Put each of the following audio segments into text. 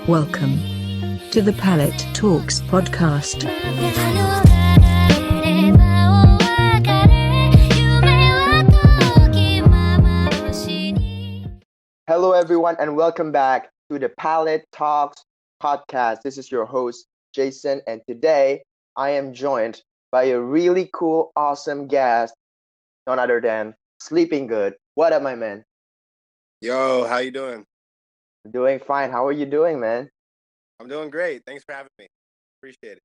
Welcome to the Palette Talks podcast. Hello, everyone, and welcome back to the Palette Talks podcast. This is your host, Jason, and today I am joined by a really cool, awesome guest, none other than Sleeping Good. What up, my man? Yo, how you doing? Doing fine. How are you doing, man? I'm doing great. Thanks for having me. Appreciate it.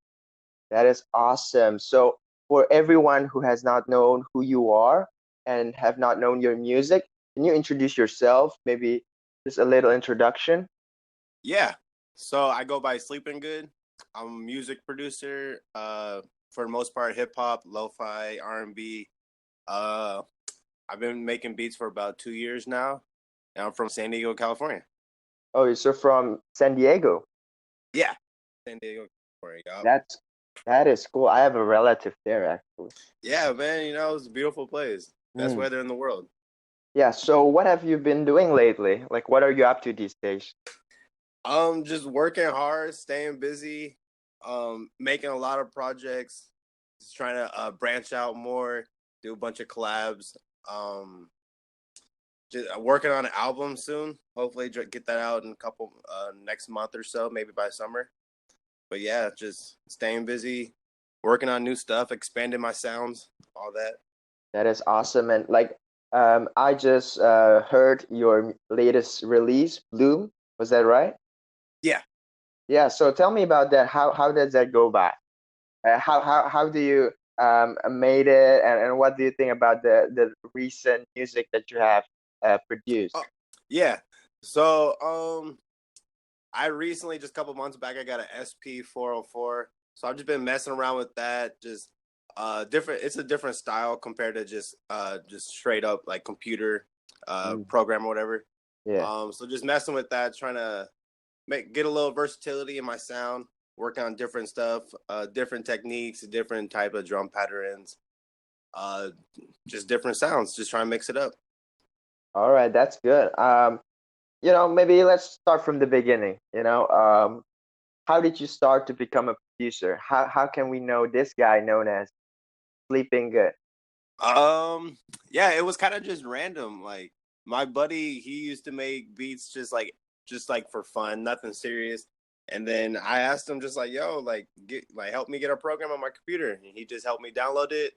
That is awesome. So, for everyone who has not known who you are and have not known your music, can you introduce yourself? Maybe just a little introduction. Yeah. So I go by Sleeping Good. I'm a music producer. For the most part, hip hop, lo-fi, R&B. I've been making beats for about 2 years now, and I'm from San Diego, California. Oh, you're from San Diego. Yeah, San Diego, California. Yup. That is cool. I have a relative there, actually. Yeah, man. It's a beautiful place. Best weather in the world. Yeah. So, what have you been doing lately? Like, what are you up to these days? Just working hard, staying busy, making a lot of projects, just trying to branch out more, do a bunch of collabs. Just working on an album soon. Hopefully, get that out in a couple next month or so, maybe by summer. But yeah, just staying busy, working on new stuff, expanding my sounds, all that. That is awesome. And like, I just heard your latest release, Bloom. Was that right? Yeah. Yeah. So, tell me about that. How does that go by? How do you made it, and what do you think about the recent music that you have produced? Oh, yeah. So I recently, just a couple months back, I got an SP404. So I've just been messing around with that. Just different. It's a different style compared to just straight up like computer program or whatever. Yeah. So just messing with that, trying to get a little versatility in my sound, work on different stuff, different techniques, different type of drum patterns, just different sounds. Just trying to mix it up. All right, that's good. Maybe let's start from the beginning. How did you start to become a producer? How can we know this guy known as Sleeping Good? Yeah, it was kind of just random. Like my buddy, he used to make beats just like for fun, nothing serious. And then I asked him just like, yo, help me get a program on my computer. And he just helped me download it.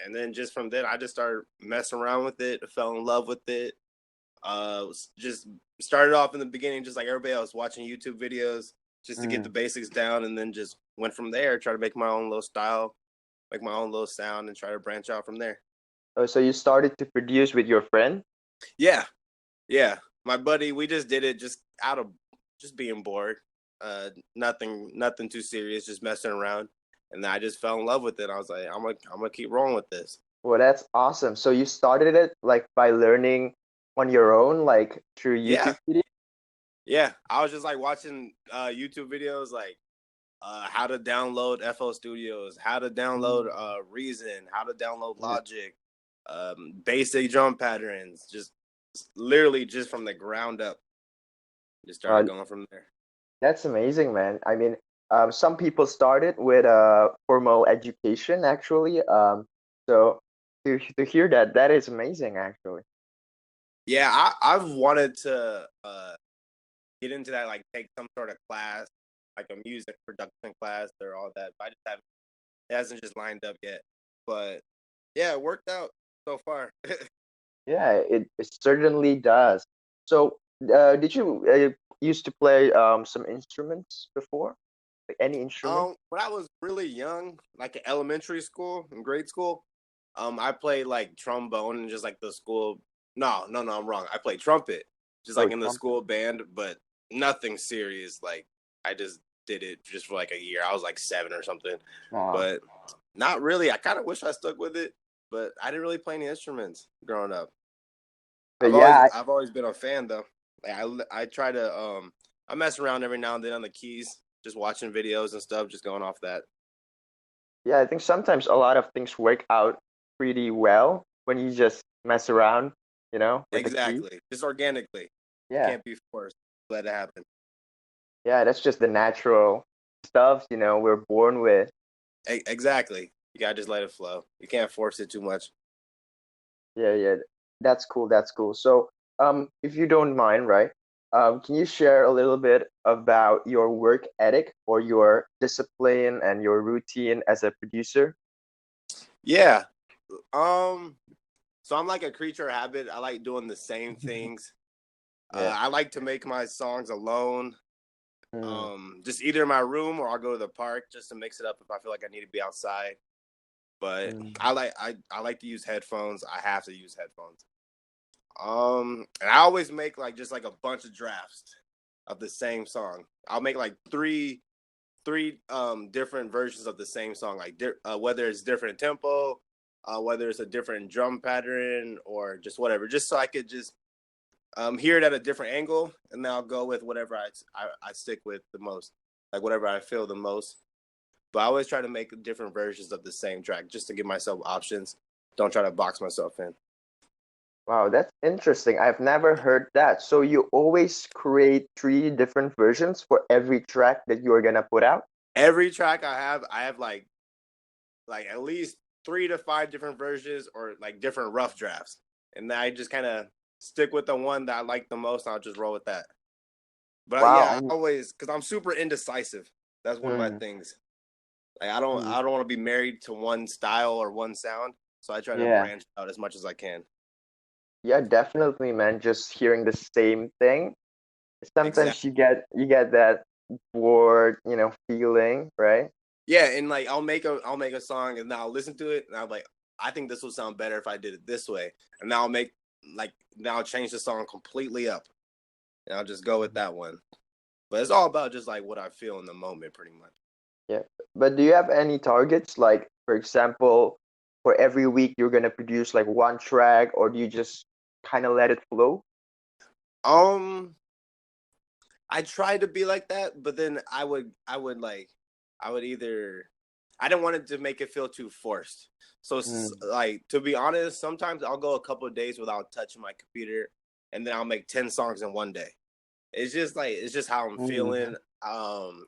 And then just from then I just started messing around with it, fell in love with it. Just started off in the beginning just like everybody else, watching YouTube videos just to get the basics down, and then just went from there, try to make my own little style, make my own little sound, and try to branch out from there. Oh, so you started to produce with your friend? Yeah. My buddy, we just did it just out of just being bored. Nothing too serious, just messing around. And then I just fell in love with it. I was like, I'm gonna keep rolling with this. Well, that's awesome. So you started it like by learning on your own, like through Yeah. YouTube videos? Yeah. I was just like watching YouTube videos like how to download FL Studios, how to download Reason, how to download Logic, basic drum patterns, just literally just from the ground up. Just started going from there. That's amazing, man. I mean, some people started with formal education, actually. So to hear that, that is amazing, actually. Yeah, I've wanted to get into that, like take some sort of class, like a music production class or all that. But I just haven't. It hasn't just lined up yet. But yeah, it worked out so far. Yeah, it certainly does. So, did you used to play some instruments before? Like any instrument? When I was really young, like in elementary school, in grade school, I played like trombone and just like the school. No, I'm wrong. I played trumpet, just Oh, like in the trumpet. school band, but nothing serious. Like I just did it just for like a year. I was like 7 or something, but not really. I kind of wish I stuck with it, but I didn't really play any instruments growing up. But yeah, I've always been a fan though. Like I try to I mess around every now and then on the keys, just watching videos and stuff, just going off that. yeah, I think sometimes a lot of things work out pretty well when you just mess around, with the key. Exactly. Just organically. Yeah. Can't be forced. Let it happen. Yeah, that's just the natural stuff, we're born with. Exactly. You gotta just let it flow. You can't force it too much. Yeah, yeah. That's cool. That's cool. So, if you don't mind, right, can you share a little bit about your work ethic or your discipline and your routine as a producer? Yeah. Um. So I'm like a creature of habit. I like doing the same things. Yeah. I like to make my songs alone. Mm, Just either in my room or I'll go to the park just to mix it up if I feel like I need to be outside. But mm, I like to use headphones. I have to use headphones. And I always make like just like a bunch of drafts of the same song. I'll make like three different versions of the same song, like whether it's different tempo, whether it's a different drum pattern or just whatever, just so I could just hear it at a different angle, and then I'll go with whatever I stick with the most, like whatever I feel the most. But I always try to make different versions of the same track just to give myself options. Don't try to box myself in. wow, that's interesting. I've never heard that. So you always create three different versions for every track that you're gonna put out? Every track I have like at least 3 to 5 different versions or like different rough drafts, and then I just kind of stick with the one that I like the most. And I'll just roll with that. But Wow. yeah, I always because I'm super indecisive. That's one of my Mm, things. Like mm, I don't want to be married to one style or one sound, so I try to yeah. branch out as much as I can. Yeah, definitely, man. Just hearing the same thing. Sometimes Exactly. you get that bored, feeling, right? Yeah, and like I'll make a song and then I'll listen to it and I'm like, I think this would sound better if I did it this way. And now I'll make like now I'll change the song completely up and I'll just go with that one. But it's all about just like what I feel in the moment, pretty much. Yeah. But do you have any targets? Like, for example, for every week you're gonna produce like one track, or do you just kind of let it flow? Um, I tried to be like that, but then I would either I didn't want it to make it feel too forced. So Mm, like to be honest, sometimes I'll go a couple of days without touching my computer, and then I'll make 10 songs in one day. It's just how I'm mm, feeling.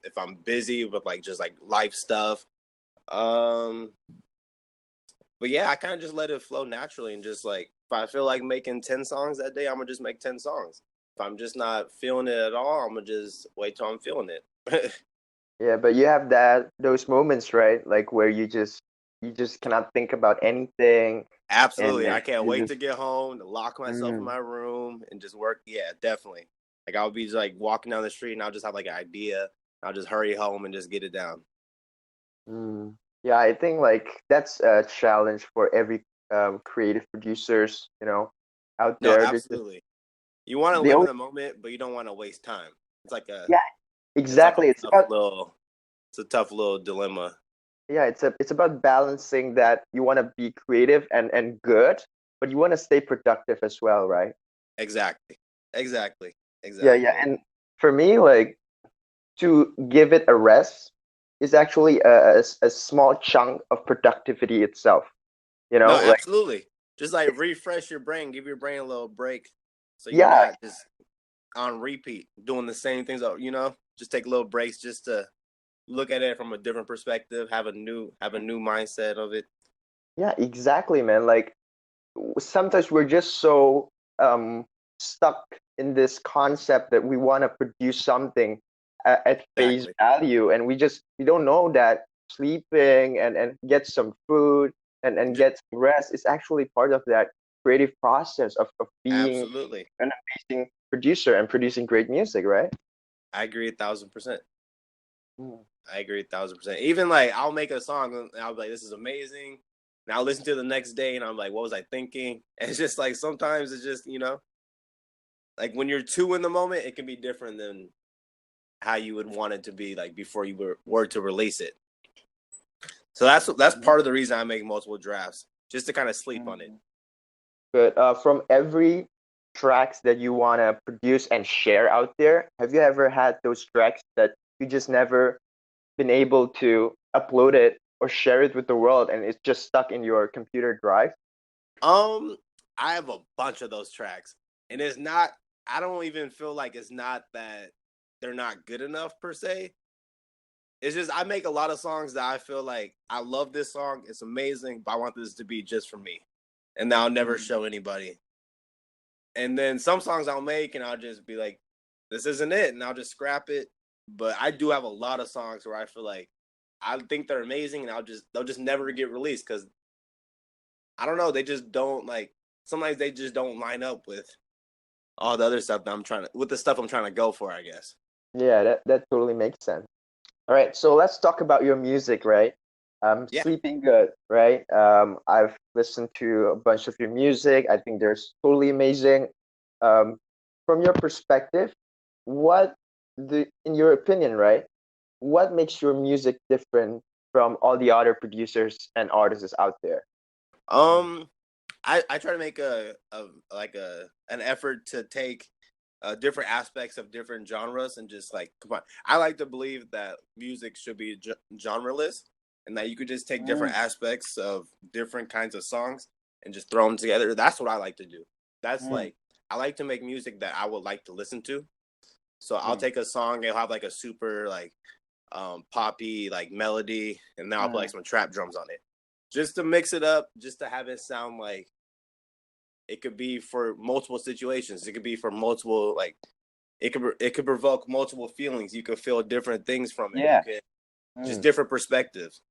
If I'm busy with like just like life stuff. Um, but yeah, I kind of just let it flow naturally and just like if I feel like making 10 songs that day, I'm gonna just make 10 songs. If I'm just not feeling it at all, I'm gonna just wait till I'm feeling it. yeah, but you have those moments, right? Like where you just cannot think about anything, and Absolutely, then I can't you wait just to get home to lock myself in mm, my room and just work. Yeah, definitely. Like I'll be just, like walking down the street and I'll just have like an idea. I'll just hurry home and just get it down. mm. Yeah, I think like that's a challenge for every creative producers, out No, there. There's just absolutely. You want to they live in always the moment, but you don't want to waste time. It's like a yeah, it's like a exactly. It's tough about little it's a tough little dilemma. yeah, it's about balancing that you want to be creative and good, but you want to stay productive as well, right? Exactly. Exactly. Yeah, yeah. Exactly. And for me, like to give it a rest is actually a small chunk of productivity itself. No, Like absolutely. Just like it's refresh your brain, give your brain a little break so you're yeah, not just on repeat doing the same things, just take little breaks just to look at it from a different perspective, have a new mindset of it. yeah, exactly, man. Like sometimes we're just so um stuck in this concept that we want to produce something at face Exactly. value, and we don't know that sleeping and get some food and get some rest is actually part of that creative process of being Absolutely. an amazing producer and producing great music, right? I agree 1,000%. Mm. I agree 1,000%. Even like I'll make a song and I'll be like, this is amazing. And I'll listen to it the next day and I'm like, what was I thinking? And it's just like sometimes it's just, like when you're too in the moment, it can be different than how you would want it to be like before you were to release it. So that's part of the reason I make multiple drafts, just to kind of sleep on it. Mm. But from every tracks that you want to produce and share out there, have you ever had those tracks that you just never been able to upload it or share it with the world and it's just stuck in your computer drive? Um, I have a bunch of those tracks, and it's not. I don't even feel like it's not that. they're not good enough per se. It's just I make a lot of songs that I feel like I love this song. It's amazing, but I want this to be just for me, and I'll never show anybody. And then some songs I'll make and I'll just be like, this isn't it, and I'll just scrap it. But I do have a lot of songs where I feel like I think they're amazing, and they'll just never get released because I don't know, they just don't like. Sometimes they just don't line up with all the other stuff that with the stuff I'm trying to go for, I guess. Yeah, that totally makes sense. All right, so let's talk about your music, right? Yeah. Sleeping Good, right? I've listened to a bunch of your music. I think they're totally amazing. Um, from your perspective, in your opinion, right? What makes your music different from all the other producers and artists out there? I try to make an effort to take different aspects of different genres and just like come on. I like to believe that music should be genreless, and that you could just take different aspects of different kinds of songs and just throw them together. That's what I like to do. That's like I like to make music that I would like to listen to. So I'll take a song, it'll have like a super like poppy like melody, and then I'll put like some trap drums on it. Just to mix it up, just to have it sound like it could be for multiple situations. It could be for multiple like it could provoke multiple feelings. You could feel different things from it. Yeah. Just different perspectives.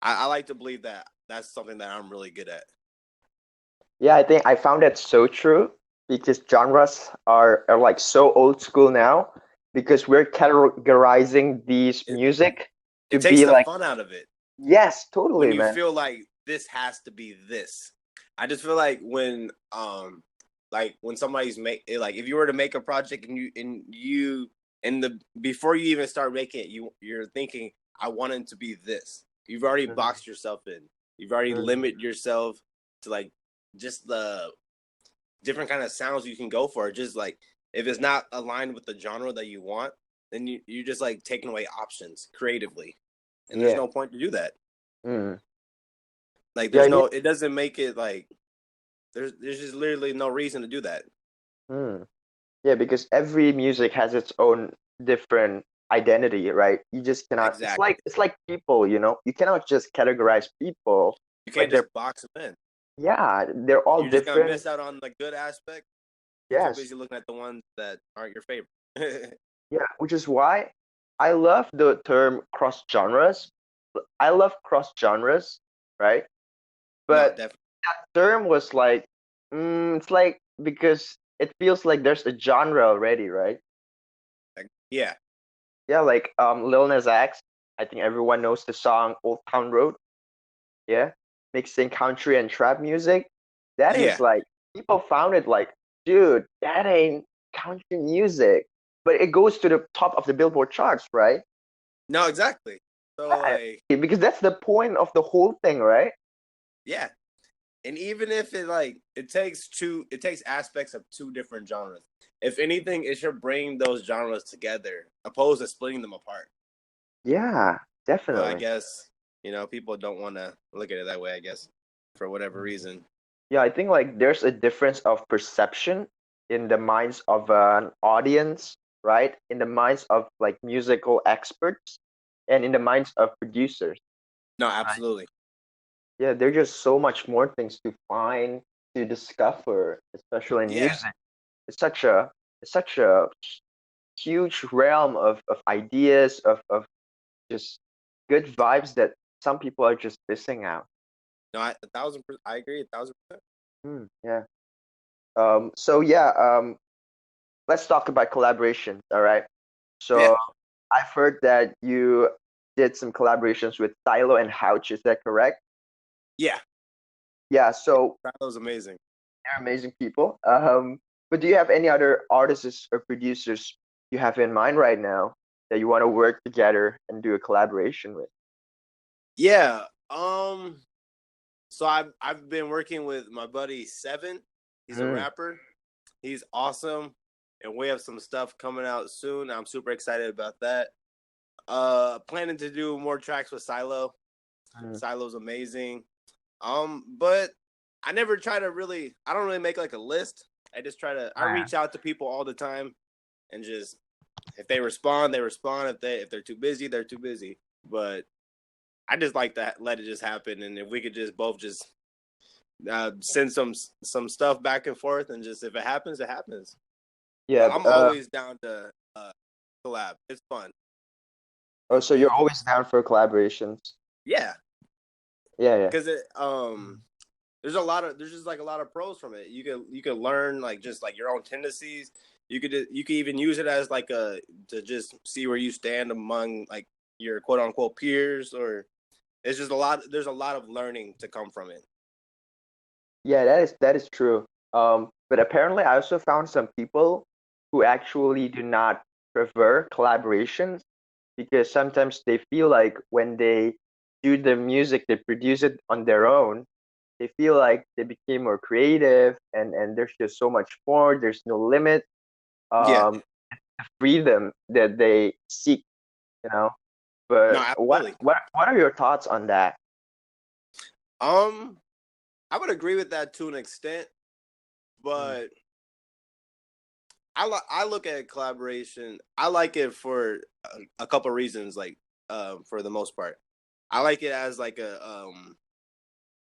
I like to believe that that's something that I'm really good at. Yeah, I think I found that so true because genres are like so old school now because we're categorizing these music to It takes be the like, fun out of it. yes, totally, When you man. feel like this has to be this. I just feel like when somebody's like if you were to make a project and you before you even start making it, you're thinking I want it to be this. You've already boxed yourself in. You've already limited yourself to like just the different kind of sounds you can go for. Just like if it's not aligned with the genre that you want, then you're just like taking away options creatively, and there's Yeah. no point to do that. Mm. Like Yeah, it doesn't make it like there's just literally no reason to do that. yeah, because every music has its own different identity, right? You just cannot. Exactly. It's like people, you cannot just categorize people You like can't just box them in. yeah, they're all You're just gonna different. miss out on the good aspect. You're too Yes. busy looking at the ones that aren't your favorite. Yeah, which is why I love the term cross genres. I love cross genres, right? No, But definitely. that term was like, it's like because it feels like there's a genre already, right? Yeah. Yeah, like Lil Nas X. I think everyone knows the song Old Town Road. Yeah, mixing country and trap music. That is Yeah. like people found it like, dude, that ain't country music, but it goes to the top of the Billboard charts, right? No, exactly. So like, Because that's the point of the whole thing, right? yeah. And even if it takes aspects of two different genres. If anything, it should bring those genres together, opposed to splitting them apart. Yeah, But I definitely. guess, people don't want to look at it that way, I guess, for whatever reason. Yeah, I think like there's a difference of perception in the minds of an audience, right? In the minds of like musical experts and in the minds of producers. No, Right. absolutely. Yeah, there's just so much more things to find, to discover, especially in Yeah. music. It's such a huge realm of ideas, of just good vibes that some people are just missing out. No, I agree 1,000%. Yeah. So yeah, let's talk about collaborations, all right? Yeah. So I've heard that you did some collaborations with Silo and Houch, is that correct? Yeah. Yeah, so That was amazing. they're amazing people. But do you have any other artists or producers you have in mind right now that you want to work together and do a collaboration with? Yeah. So I've been working with my buddy Seven. He's a Mm, rapper. He's awesome. And we have some stuff coming out soon. I'm super excited about that. Planning to do more tracks with Silo. mm. Silo's amazing. But I never try to I don't really make like a list. I just I Yeah. reach out to people all the time and just if they respond, they respond. If they're too busy, they're too busy. But I just like to let it just happen, and if we could just both just send some stuff back and forth, and just if it happens, it happens. Yeah. But I'm always down to collab. It's fun. Oh, so you're always down for collaborations? Yeah, Yeah. because there's just like a lot of pros from it. You can learn like just like your own tendencies. You could even use it as like to just see where you stand among like your quote unquote peers, or it's just there's a lot of learning to come from it. Yeah, that is true. But apparently, I also found some people who actually do not prefer collaborations because sometimes they feel like when they do the music, they produce it on their own. They feel like they became more creative, and there's just so much more. There's no limit. Yeah, The freedom that they seek, you know. no, But absolutely. what are your thoughts on that? I would agree with that to an extent, but I look at collaboration. I like it for a couple of reasons. Like, for the most part, I like it as like a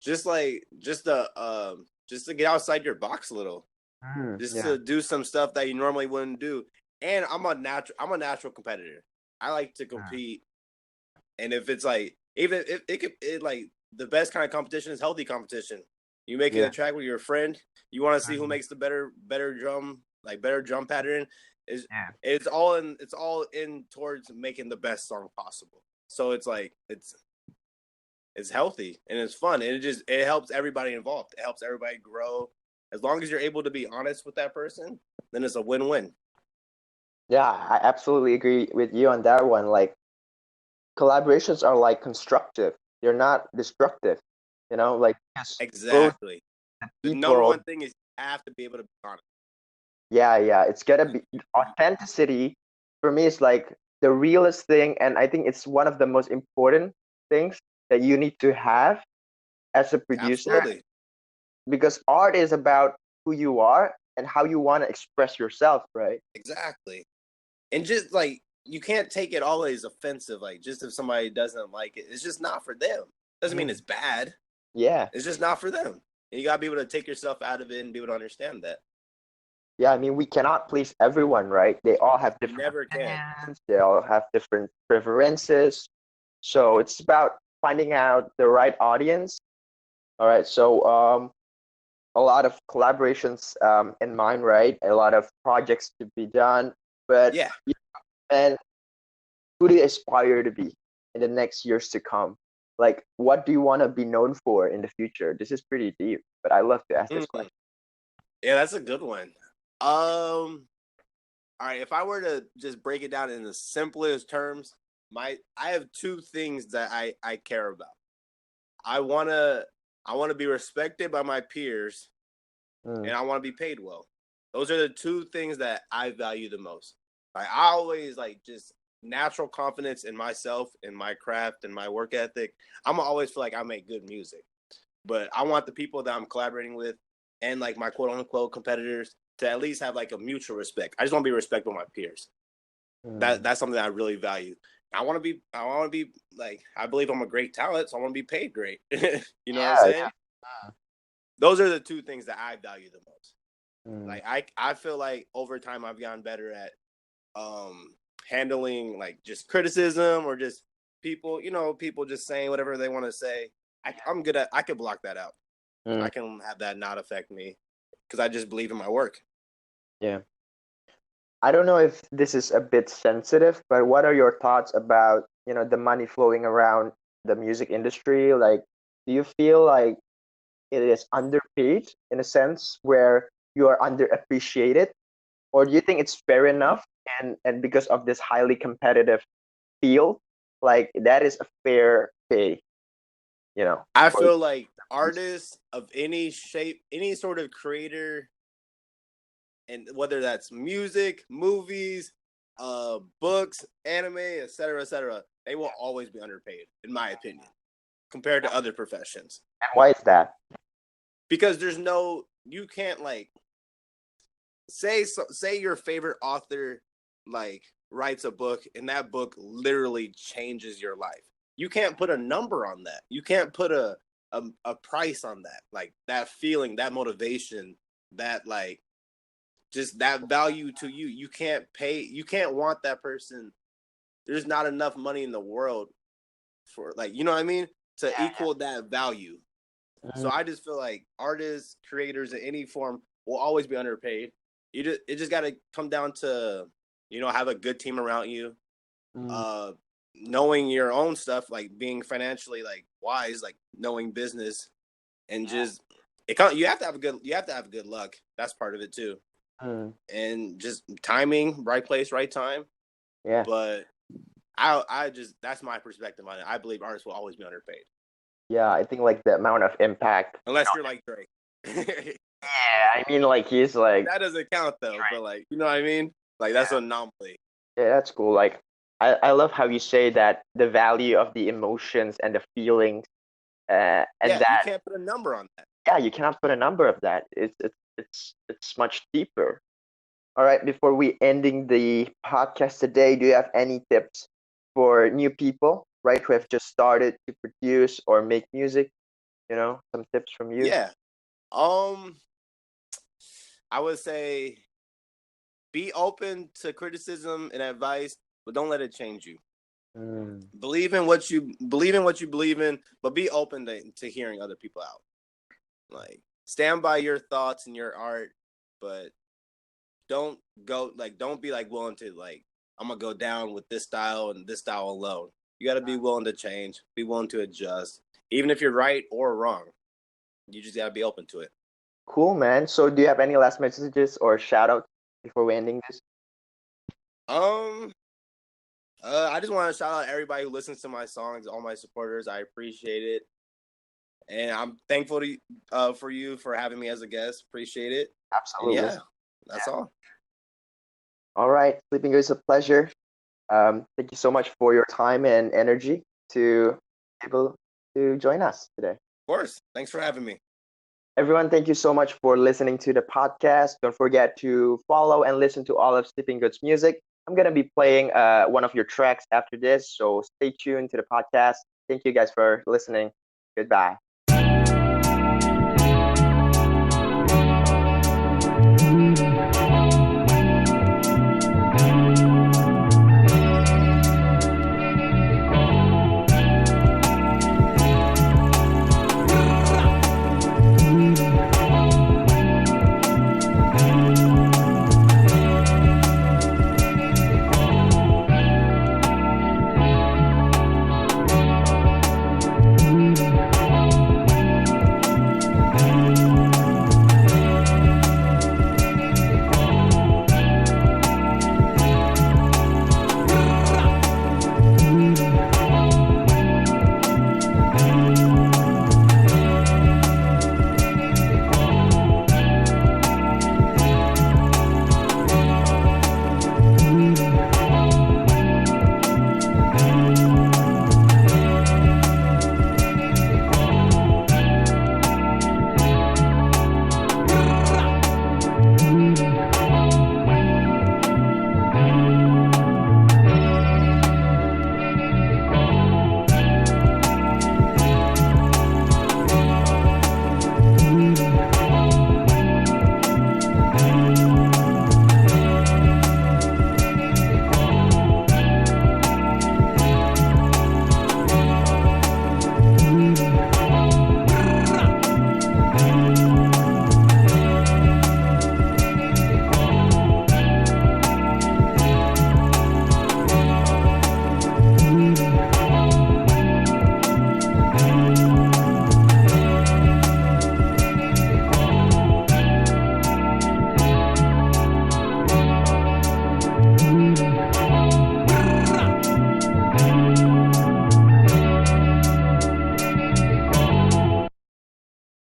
just like just to get outside your box a little, just Yeah. to do some stuff that you normally wouldn't do. And I'm a natural competitor. I like to compete, and if it's like even if it like the best kind of competition is healthy competition. You make it Yeah. a track with your friend. You want to see who makes the better drum pattern. Is Yeah. It's all in towards making the best song possible. So it's like it's healthy and it's fun, and it helps everybody involved. It helps everybody grow. As long as you're able to be honest with that person, then it's a win-win. Yeah, I absolutely agree with you on that one. Like collaborations are like constructive. They're not destructive. Like just both Exactly. The number people. one thing is you have to be able to be honest. Yeah. It's gotta be authenticity. For me, it's like the realest thing, and I think it's one of the most important things that you need to have as a producer, Absolutely. because art is about who you are and how you want to express yourself, right? Exactly. And just like you can't take it always offensive. Like just if somebody doesn't like it, it's just not for them. Doesn't mean it's bad. Yeah. It's just not for them. And you gotta be able to take yourself out of it and be able to understand that. Yeah, I mean, we cannot please everyone, right? They all have You different never can. opinions, they all have different preferences. So it's about finding out the right audience. All right, so a lot of collaborations in mind, right? A lot of projects to be done. But Yeah. and who do you aspire to be in the next years to come? Like, what do you want to be known for in the future? This is pretty deep, but I love to ask this Mhm. question. Yeah, that's a good one. All right, if I were to just break it down in the simplest terms, I have two things that I care about. I wanna I wanna be respected by my peers, Mm, and I wanna be paid well. Those are the two things that I value the most. Like I always like just natural confidence in myself, in my craft, and my work ethic. I'm always feel like I make good music. But I want the people that I'm collaborating with and like my quote unquote competitors to at least have like a mutual respect. I just want to be respectful of my peers. mm. That's something that I really value. I want to be like I believe I'm a great talent, so I want to be paid great. You know what I'm Yeah, saying? Those are the two things that I value the most. mm. Like I feel like over time I've gotten better at handling like just criticism or just people, people just saying whatever they want to say. I'm good at I can block that out. And Mm. I can have that not affect me because I just believe in my work. Yeah. I don't know if this is a bit sensitive, but what are your thoughts about, the money flowing around the music industry? Like, do you feel like it is underpaid in a sense where you are underappreciated? Or do you think it's fair enough and because of this highly competitive field, like that is a fair pay, I for feel like artists of any shape, any sort of creator, and whether that's music, movies, books, anime, etc., they will always be underpaid, in my opinion, compared to other professions. and why is that? Because you can't like say your favorite author like writes a book, and that book literally changes your life. You can't put a number on that. You can't put a price on that. Like that feeling, that motivation, that like just that value to you. You can't pay. You can't want that person. There's not enough money in the world for like, you know what I mean, to equal that value. So I just feel like artists, creators in any form will always be underpaid. It just got to come down to, you know, have a good team around you, knowing your own stuff, like being financially like wise, like knowing business, and just you have to have good luck. That's part of it too, and just timing, right place, right time. Yeah. But I just, that's my perspective on it. I believe artists will always be underpaid. Yeah, I think like the amount of impact. Unless you're like Drake. Yeah, I mean like he's like That doesn't count though, but like, you know what I mean? Like that's an anomaly. yeah, that's cool. Like I love how you say that the value of the emotions and the feelings and Yeah, you that can't put a number on that. yeah, you cannot put a number of that. It's much deeper. All right, before we ending the podcast today, do you have any tips for new people, right, who have just started to produce or make music? You know, some tips from you? Yeah. I would say be open to criticism and advice, but don't let it change you. Believe in what you believe in, but be open to hearing other people out. Like stand by your thoughts and your art, but don't be like willing to like, I'm gonna go down with this style and this style alone. You gotta be willing to change, be willing to adjust. Even if you're right or wrong. You just gotta be open to it. Cool, man. So do you have any last messages or shout outs before we ending this? I just want to shout out everybody who listens to my songs, all my supporters. I appreciate it, and I'm thankful to for you for having me as a guest. Appreciate it. Absolutely. And yeah, that's all. All right, Sleeping Good is a pleasure. Thank you so much for your time and energy to be able to join us today. Of course. Thanks for having me. Everyone, thank you so much for listening to the podcast. Don't forget to follow and listen to all of Sleeping Good's music. I'm going to be playing one of your tracks after this, so stay tuned to the podcast. Thank you guys for listening. Goodbye.